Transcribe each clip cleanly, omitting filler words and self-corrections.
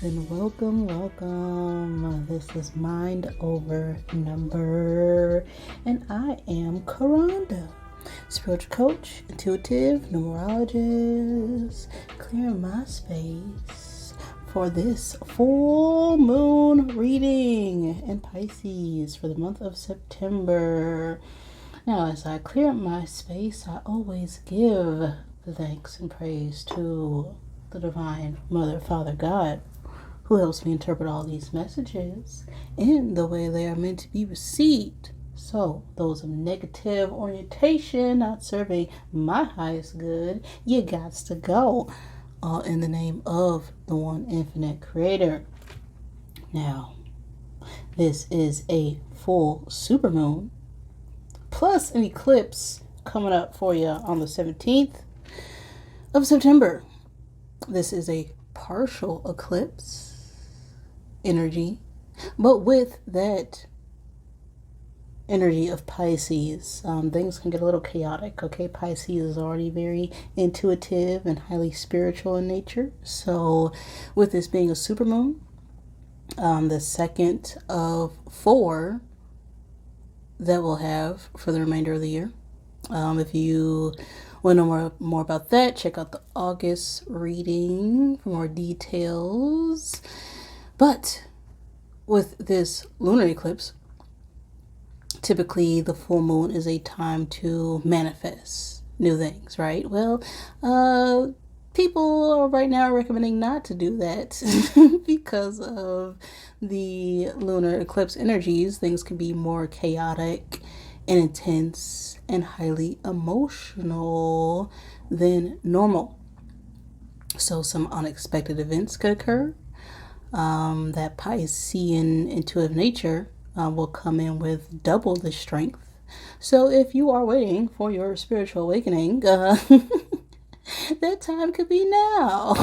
and welcome. This is Mind Over Number, and I am Karanda, spiritual coach, intuitive, numerologist, clearing my space for this full moon reading in Pisces for the month of September. Now, as I clear my space, I always give the thanks and praise to the Divine Mother, Father, God, who helps me interpret all these messages in the way they are meant to be received. So, those of negative orientation, not serving my highest good, you got to go. All in the name of the one infinite creator. Now, this is a full supermoon, plus an eclipse coming up for you on the 17th of September. This is a partial eclipse energy, but with that energy of Pisces, things can get a little chaotic, okay? Pisces is already very intuitive and highly spiritual in nature. So with this being a supermoon, the second of 4 that we'll have for the remainder of the year. If you want to know more about that, check out the August reading for more details. But with this lunar eclipse, typically the full moon is a time to manifest new things, right? Well, people right now are recommending not to do that because of the lunar eclipse energies. Things can be more chaotic and intense and highly emotional than normal. So some unexpected events could occur. That Piscean intuitive nature will come in with double the strength. So if you are waiting for your spiritual awakening, that time could be now.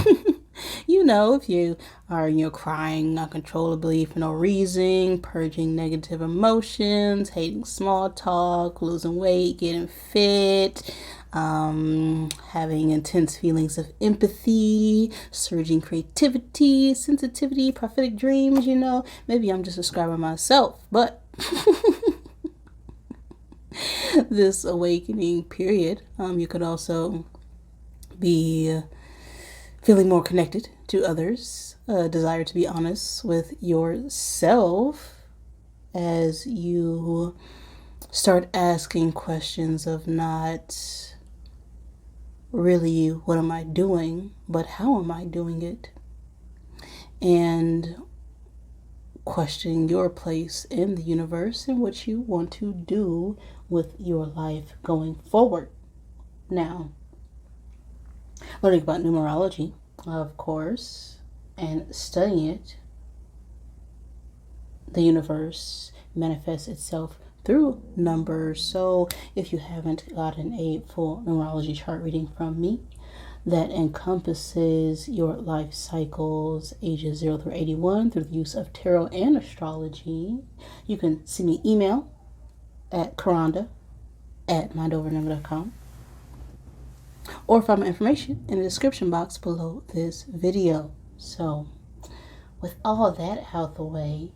If you are, crying uncontrollably for no reason, purging negative emotions, hating small talk, losing weight, getting fit, having intense feelings of empathy, surging creativity, sensitivity, prophetic dreams, maybe I'm just describing myself, but this awakening period, you could also be feeling more connected to others, a desire to be honest with yourself as you start asking questions of not really what am I doing, but how am I doing it? And questioning your place in the universe and what you want to do with your life going forward. Now, learning about numerology, of course, and studying it, the universe manifests itself through numbers. So if you haven't gotten a full numerology chart reading from me that encompasses your life cycles, ages 0 through 81, through the use of tarot and astrology, you can send me email at karanda@mindovernumber.com. or find my information in the description box below this video. So, with all that out the way,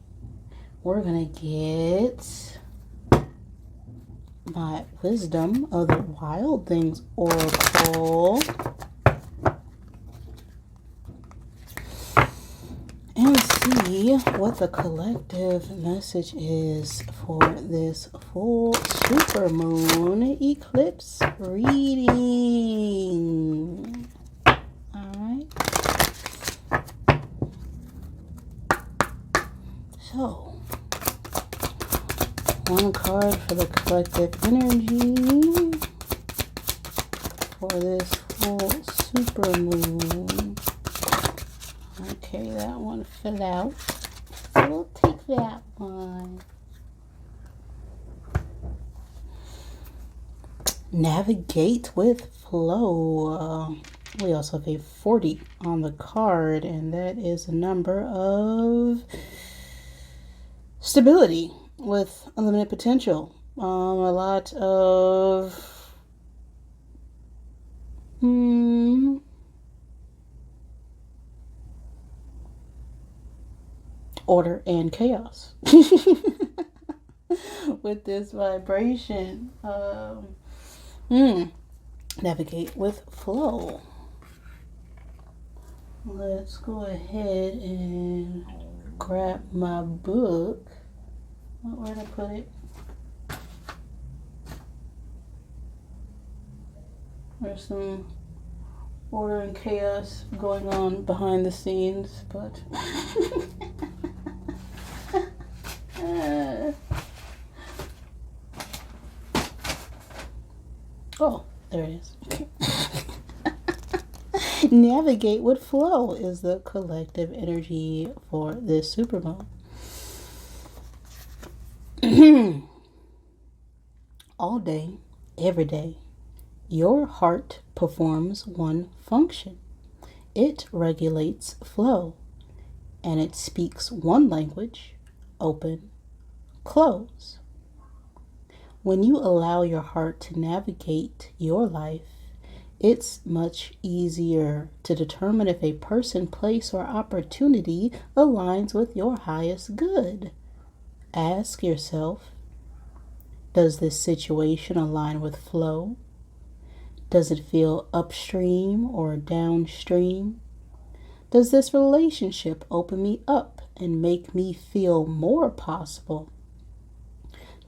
we're going to get my Wisdom of the Wild Things Oracle. And see what the collective message is for this full supermoon eclipse reading. Alright. So, one card for the collective energy for this full supermoon. Okay, that one fell out. So we'll take that one. Navigate with flow. We also have a 40 on the card, and that is a number of stability with unlimited potential. A lot of order and chaos with this vibration. Navigate with flow. Let's go ahead and grab my book. Where to put it? There's some order and chaos going on behind the scenes, but oh, there it is. Navigate with flow is the collective energy for this supermoon. All day, every day, your heart performs one function. It regulates flow, and it speaks one language: open, close. When you allow your heart to navigate your life, it's much easier to determine if a person, place, or opportunity aligns with your highest good. Ask yourself, does this situation align with flow? Does it feel upstream or downstream? Does this relationship open me up and make me feel more possible?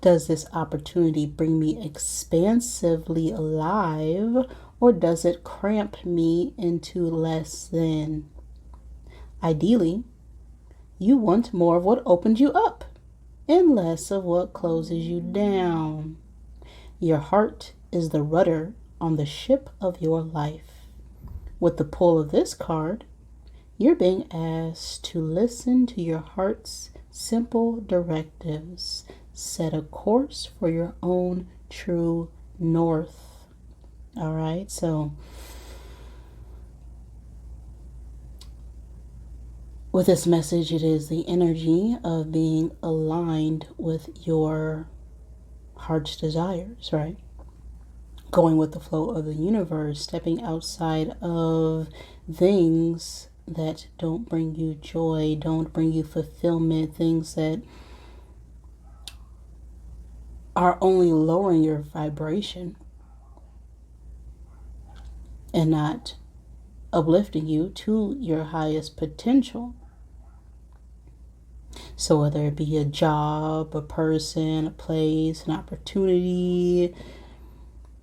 Does this opportunity bring me expansively alive, or does it cramp me into less than? Ideally, you want more of what opens you up and less of what closes you down. Your heart is the rudder on the ship of your life. With the pull of this card, you're being asked to listen to your heart's simple directives. Set a course for your own true north. All right, so with this message, it is the energy of being aligned with your heart's desires, right? Going with the flow of the universe, stepping outside of things that don't bring you joy, don't bring you fulfillment, things that are only lowering your vibration and not uplifting you to your highest potential. So whether it be a job, a person, a place, an opportunity,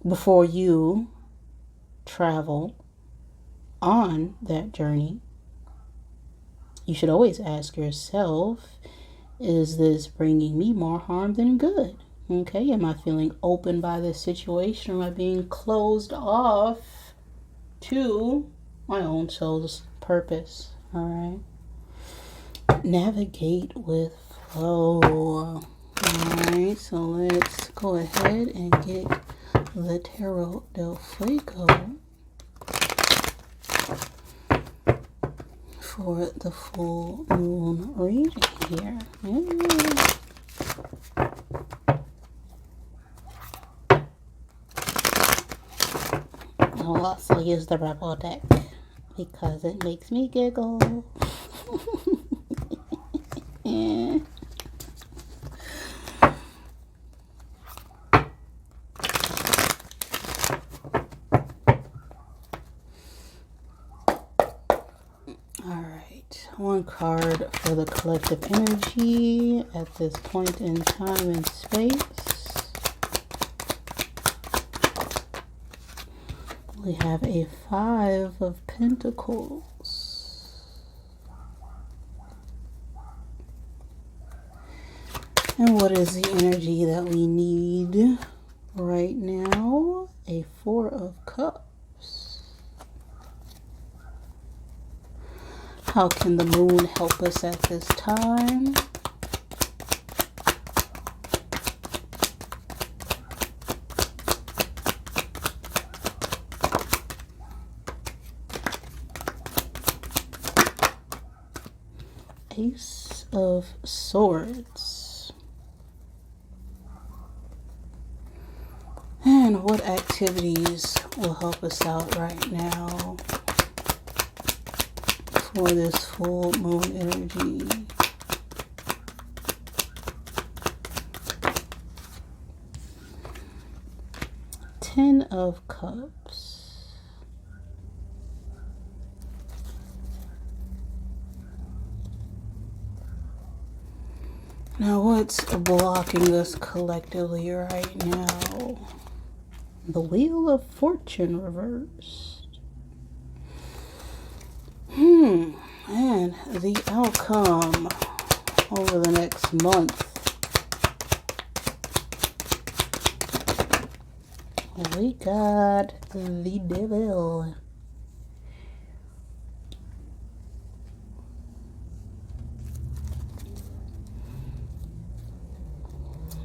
before you travel on that journey, you should always ask yourself, is this bringing me more harm than good? Okay, am I feeling open by this situation, or am I being closed off to my own soul's purpose? All right. Navigate with flow. All right, so let's go ahead and get the Tarot del Fuego for the full moon reading here. I'll also use the Rebel deck because it makes me giggle. Alright, one card for the collective energy at this point in time and space. We have a 5 of Pentacles. And what is the energy that we need right now? A 4 of Cups. How can the moon help us at this time? Ace of Swords. And what activities will help us out right now for this full moon energy? Ten of Cups. Now, what's blocking us collectively right now? The Wheel of Fortune reversed. And the outcome over the next month. We got the Devil.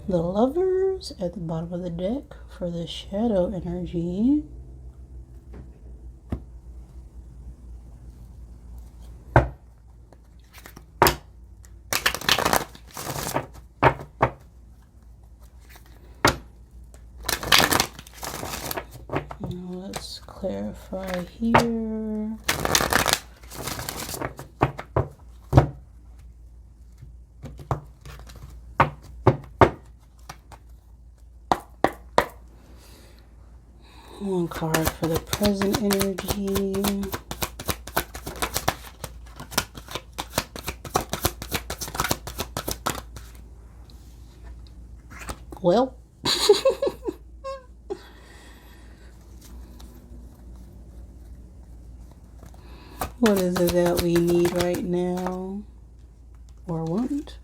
The Lovers at the bottom of the deck for the shadow energy. Now let's clarify here. One card for the present energy. Well, what is it that we need right now or want?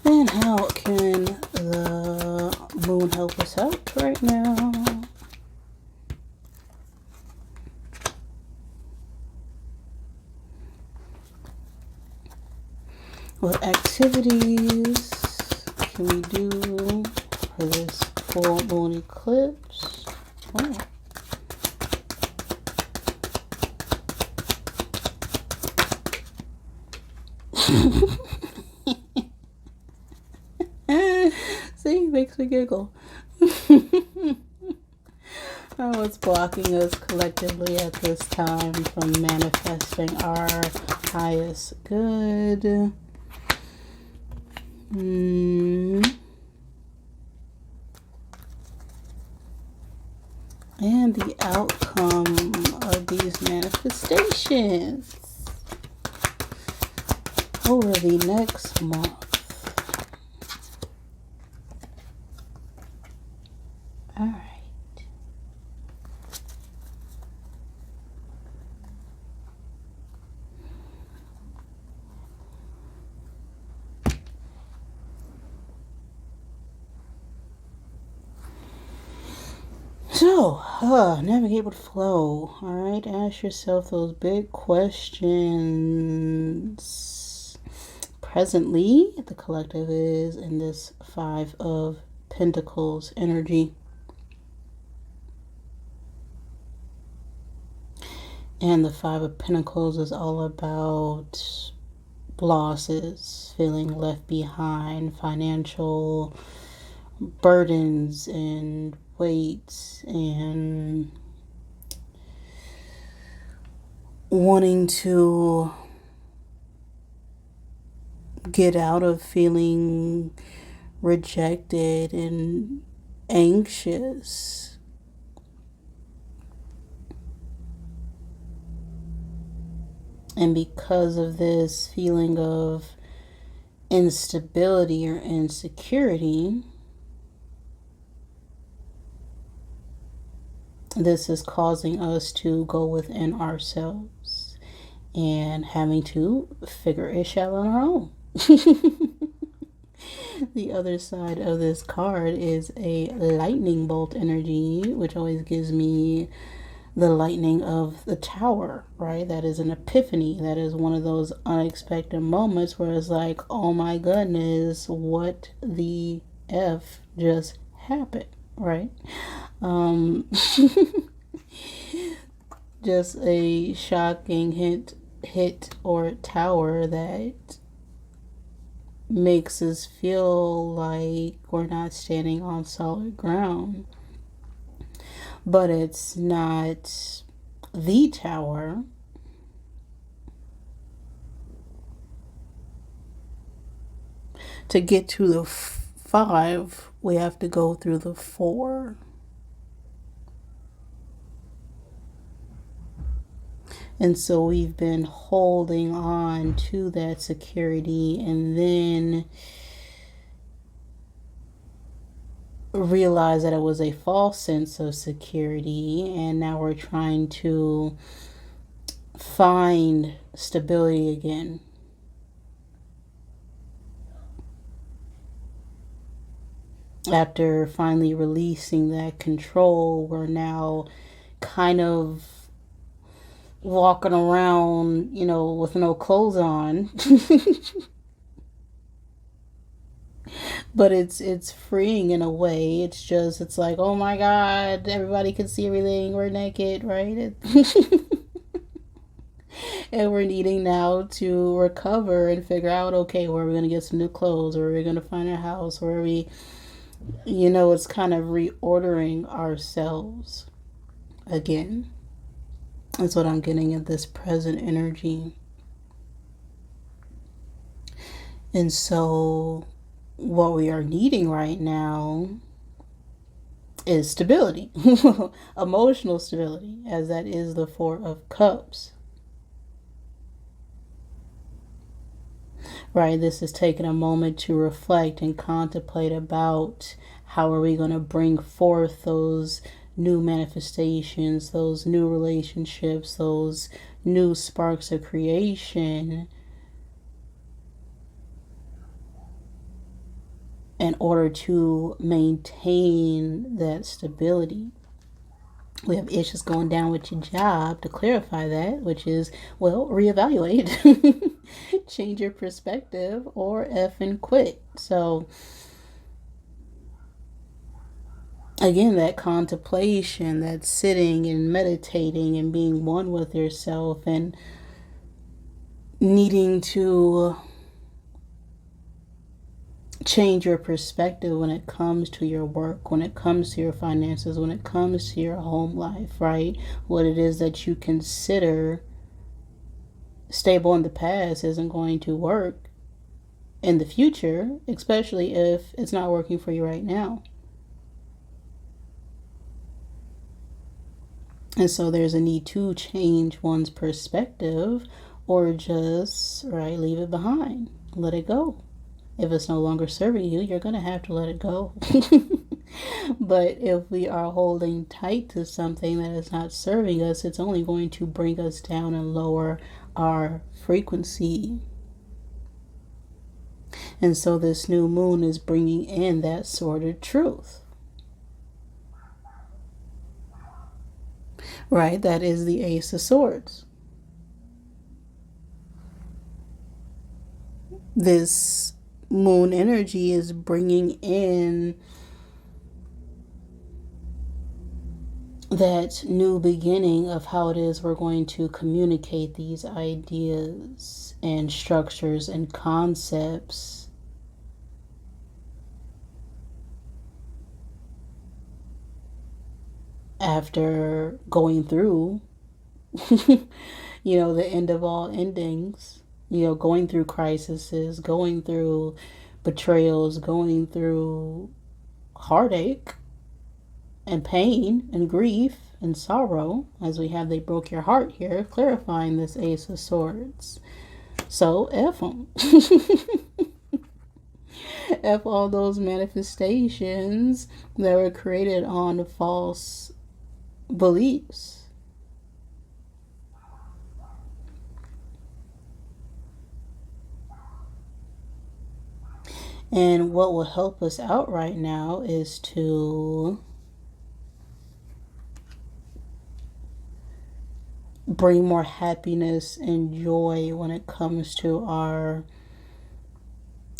And how can the moon help us out right now? What activities can we do for this full moon eclipse? Oh. See, makes me giggle. Oh, what's blocking us collectively at this time from manifesting our highest good? And the outcome of these manifestations over the next month. All right. So, navigate with flow. All right, ask yourself those big questions. Presently, the collective is in this Five of Pentacles energy. And the Five of Pentacles is all about losses, feeling left behind, financial burdens and weights, and wanting to get out of feeling rejected and anxious. And because of this feeling of instability or insecurity, this is causing us to go within ourselves and having to figure it out on our own. The other side of this card is a lightning bolt energy, which always gives me the lightning of the tower, right? That is an epiphany. That is one of those unexpected moments where it's like, oh my goodness, what the F just happened, right? Just a shocking hit or tower that makes us feel like we're not standing on solid ground. But it's not the tower. To get to the 5, we have to go through the 4. And so we've been holding on to that security and then realized that it was a false sense of security. And now we're trying to find stability again. After finally releasing that control, we're now kind of walking around, with no clothes on. But it's freeing in a way. It's like, oh my God, everybody can see everything. We're naked, right? And we're needing now to recover and figure out, okay, where are we going to get some new clothes? Where are we going to find a house? Where are we, it's kind of reordering ourselves again. That's what I'm getting at this present energy. And so what we are needing right now is stability, emotional stability, as that is the 4 of Cups. Right, this is taking a moment to reflect and contemplate about how are we going to bring forth those new manifestations, those new relationships, those new sparks of creation in order to maintain that stability. We have issues going down with your job. To clarify that, which is, well, reevaluate, change your perspective, or effing quit. So again, that contemplation, that sitting and meditating and being one with yourself and needing to change your perspective when it comes to your work, when it comes to your finances, when it comes to your home life, right? What it is that you consider stable in the past isn't going to work in the future, especially if it's not working for you right now. And so there's a need to change one's perspective, or just, right, leave it behind, let it go. If it's no longer serving you, you're going to have to let it go. But if we are holding tight to something that is not serving us, it's only going to bring us down and lower our frequency. And so this new moon is bringing in that sort of truth. Right? That is the Ace of Swords. This moon energy is bringing in that new beginning of how it is we're going to communicate these ideas and structures and concepts after going through the end of all endings, going through crises, going through betrayals, going through heartache and pain and grief and sorrow, as we have they broke your heart here, clarifying this Ace of Swords. So F them. F all those manifestations that were created on false beliefs. And what will help us out right now is to bring more happiness and joy when it comes to our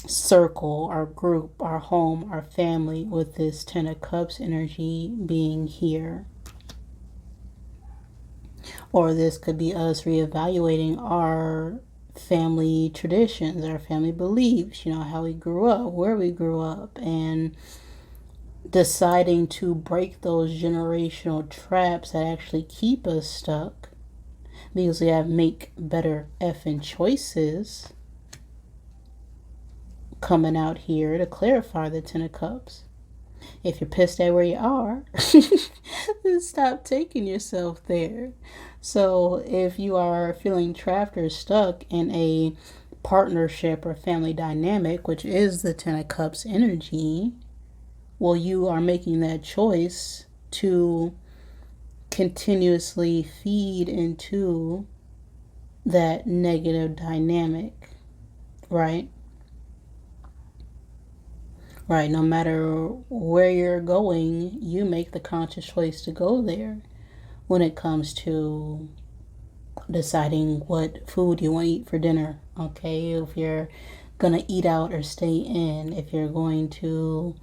circle, our group, our home, our family, with this 10 of Cups energy being here. Or this could be us reevaluating our family traditions, our family beliefs, how we grew up, where we grew up, and deciding to break those generational traps that actually keep us stuck, because we have make better effing choices coming out here to clarify the Ten of Cups. If you're pissed at where you are, then stop taking yourself there. So if you are feeling trapped or stuck in a partnership or family dynamic, which is the Ten of Cups energy, well, you are making that choice to continuously feed into that negative dynamic, right? Right, no matter where you're going, you make the conscious choice to go there when it comes to deciding what food you want to eat for dinner, okay? If you're going to eat out or stay in, if you're going to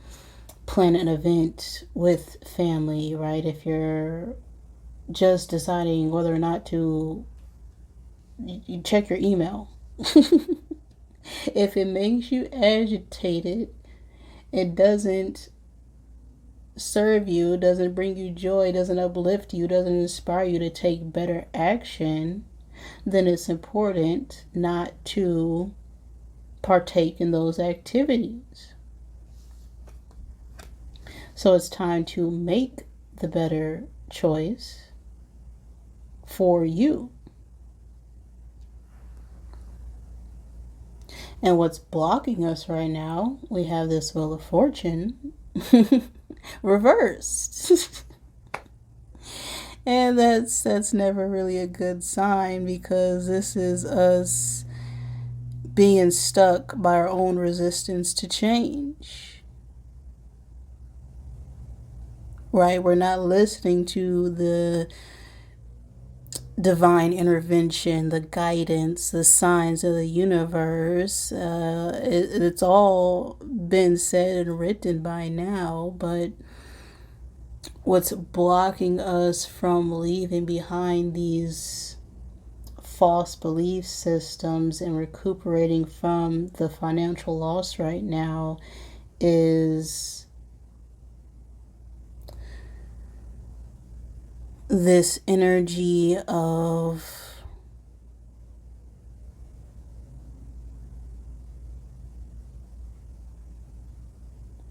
plan an event with family, right? If you're just deciding whether or not to you check your email. If it makes you agitated, it doesn't serve you, doesn't bring you joy, doesn't uplift you, doesn't inspire you to take better action, then it's important not to partake in those activities. So it's time to make the better choice for you. And what's blocking us right now, we have this Wheel of Fortune reversed. And that's never really a good sign, because this is us being stuck by our own resistance to change. Right? We're not listening to the divine intervention, the guidance, the signs of the universe. It's all been said and written by now, but what's blocking us from leaving behind these false belief systems and recuperating from the financial loss right now is this energy of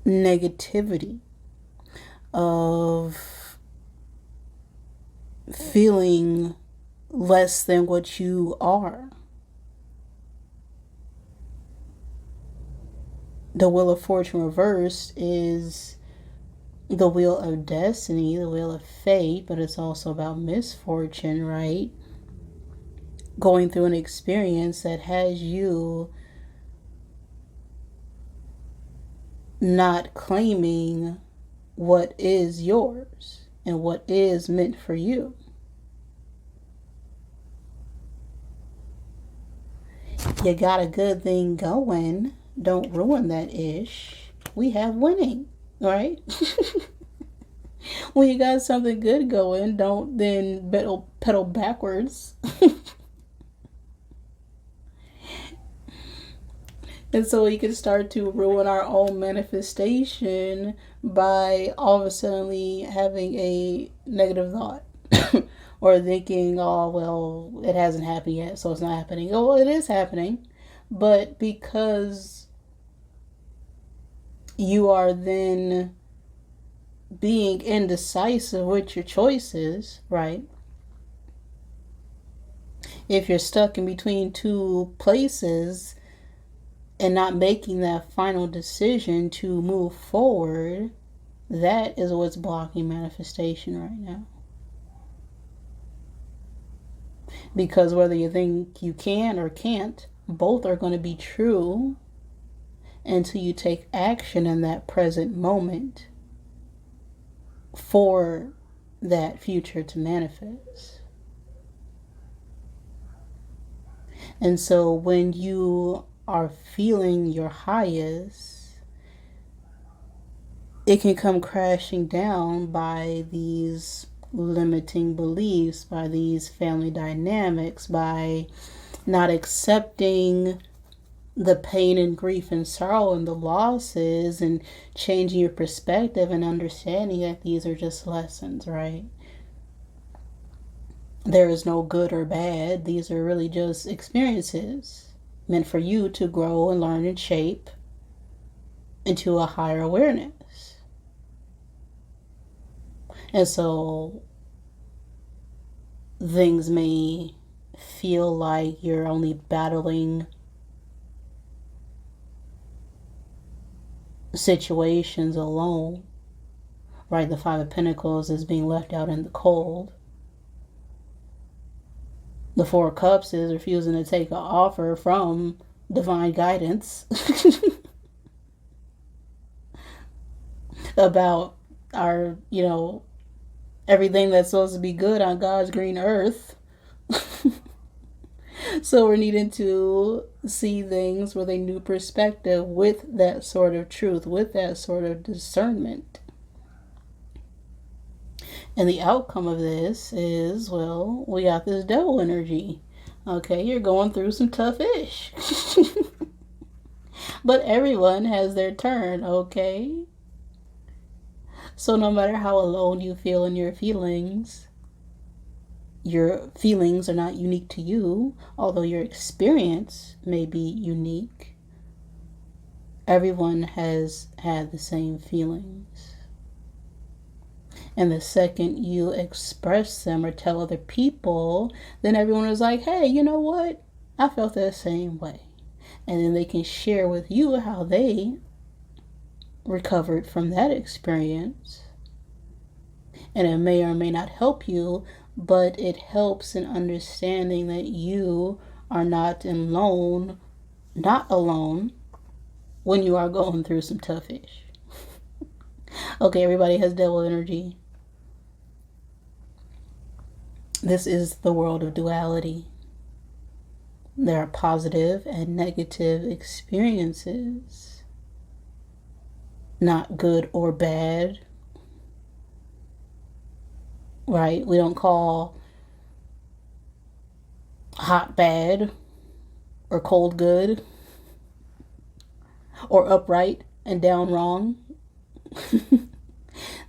negativity, of feeling less than what you are. The Wheel of Fortune reversed is the wheel of destiny, the wheel of fate, but it's also about misfortune, right? Going through an experience that has you not claiming what is yours and what is meant for you. You got a good thing going, don't ruin that ish. We have winning, right? When you got something good going, don't then pedal backwards. And so we can start to ruin our own manifestation by all of a sudden having a negative thought. Or thinking, oh, well, it hasn't happened yet, so it's not happening. Oh, well, it is happening. But because you are then being indecisive with your choices, right? If you're stuck in between two places and not making that final decision to move forward, that is what's blocking manifestation right now. Because whether you think you can or can't, both are going to be true until you take action in that present moment for that future to manifest. And so when you are feeling your highest, it can come crashing down by these limiting beliefs, by these family dynamics, by not accepting the pain and grief and sorrow and the losses, and changing your perspective and understanding that these are just lessons, right? There is no good or bad. These are really just experiences meant for you to grow and learn and shape into a higher awareness. And so things may feel like you're only battling situations alone, right? The Five of Pentacles is being left out in the cold. The Four of Cups is refusing to take an offer from divine guidance about our, everything that's supposed to be good on God's green earth. So we're needing to see things with a new perspective, with that sort of truth, with that sort of discernment. And the outcome of this is, well, we got this devil energy. Okay, you're going through some tough ish. But everyone has their turn, okay? So no matter how alone you feel in your feelings are not unique to you, although your experience may be unique. Everyone has had the same feelings. And the second you express them or tell other people, then everyone is like, hey, you know what? I felt that same way. And then they can share with you how they recovered from that experience. And it may or may not help you, but it helps in understanding that you are not alone when you are going through some tough ish. Okay, everybody has devil energy. This is the world of duality. There are positive and negative experiences, not good or bad. Right? We don't call hot bad or cold good or upright and down wrong.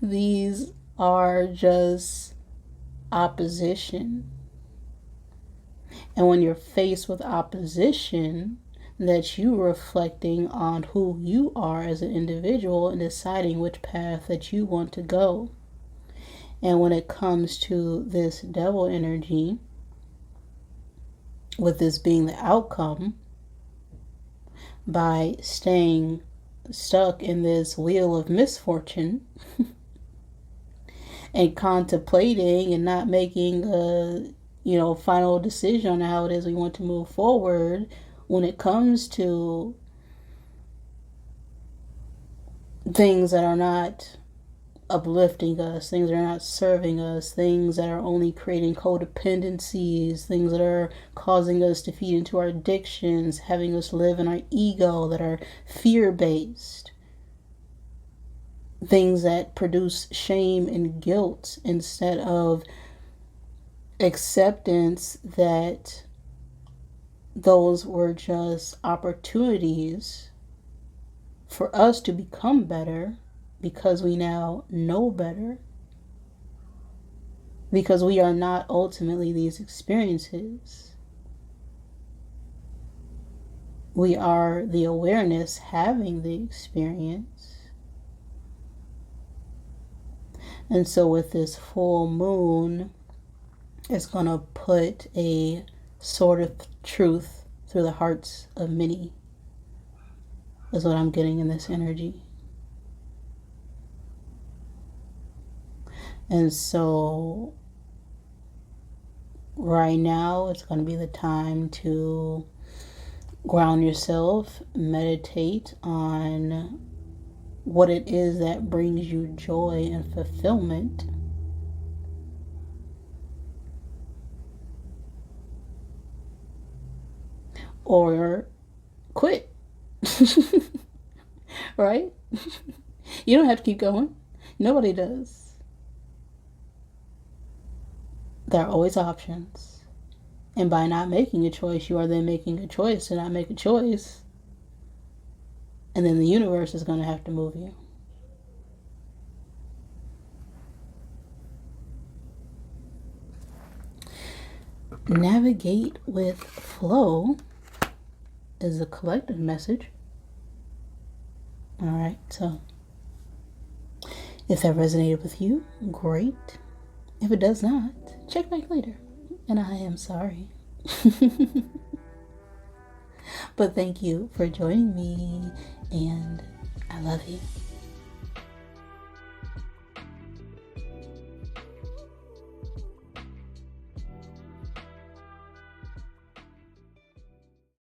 These are just opposition. And when you're faced with opposition, that's you reflecting on who you are as an individual and deciding which path that you want to go. And when it comes to this devil energy, with this being the outcome, by staying stuck in this wheel of misfortune and contemplating and not making a final decision on how it is we want to move forward, when it comes to things that are not uplifting us, things that are not serving us, things that are only creating codependencies, things that are causing us to feed into our addictions, having us live in our ego, that are fear-based, things that produce shame and guilt instead of acceptance that those were just opportunities for us to become better, because we now know better, because we are not ultimately these experiences. We are the awareness having the experience. And so with this full moon, it's going to put a sort of truth through the hearts of many, is what I'm getting in this energy. And so right now, it's going to be the time to ground yourself, meditate on what it is that brings you joy and fulfillment. Or quit. Right? You don't have to keep going. Nobody does. There are always options. And by not making a choice, you are then making a choice to not make a choice. And then the universe is going to have to move you. Navigate with flow is a collective message. All right, so if that resonated with you, great. If it does not, check back later. And I am sorry. But thank you for joining me, and I love you.